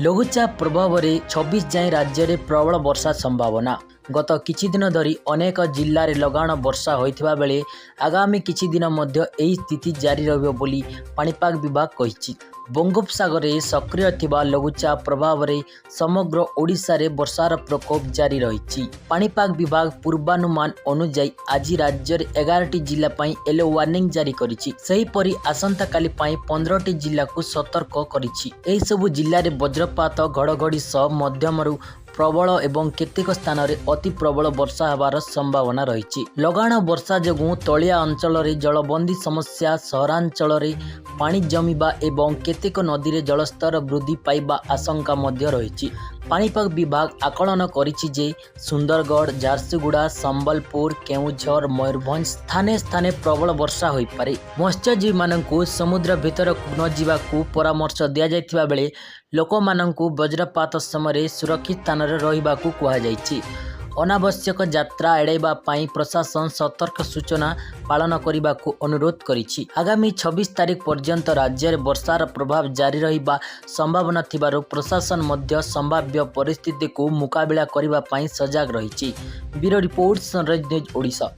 लघुचाप प्रभाव में 26 जाए राज्य में प्रबल वर्षा संभावना। गत किछि दिन धरी अनेक जिल्लारे लगाण वर्षा होइथिबा बेले आगामी किछि दिन मध्य एही स्थिति जारी रहिबो बोली पाणीपाग विभाग कहिछि। बंगोपसागर में सक्रिय थिबा लघुचाप प्रभाव में समग्र ओडिशा रे वर्षार प्रकोप जारी रहिछि। पाणीपाग विभाग पूर्वानुमान अनुसार आज राज्य 11टी जिला पई येलो वार्निंग जारी करिछि। सेहीपरि आसंता काली पई 15टी जिला को सतर्क करिछि। एही सबु जिल्ला रे वज्रपात घड़घड़ी सह मध्यमरु प्रबल एवं केतेक स्थान रे अति प्रबल वर्षा हेबार संभावना रही। लगाण वर्षा जोगु तलिया अंचल रे जलबंदी समस्या, सहरांचल रे पानी जमिबा एवं केतेक नदी रे जलस्तर वृद्धि पाइबा आशंका मध्य रही। पाणीपाग विभाग आकलन करिछि जे सुंदरगढ़, झारसुगुड़ा, संबलपुर, केउझर, मयूरभंज स्थाने स्थाने प्रबल वर्षा होई पारे। मत्स्यजीवी माननकु समुद्र भीतर न जिबाकू परामर्श दिया जायतिबा बेले लोकमाननकु वज्रपात समय सुरक्षित स्थान रे रहिबाकू कुहा जायछि। अनावश्यक यात्रा एड़ाइबा पाई प्रशासन सतर्क सूचना पालन करने को अनुरोध करिछि। आगामी 26 तारीख पर्यंत राज्य में वर्षार प्रभाव जारी रहिबा संभावना थिबारु प्रशासन मध्य संभाव्य परिस्थिति को मुकाबिला करने सजग रहिछि। Bureau report sunrise news Odisha.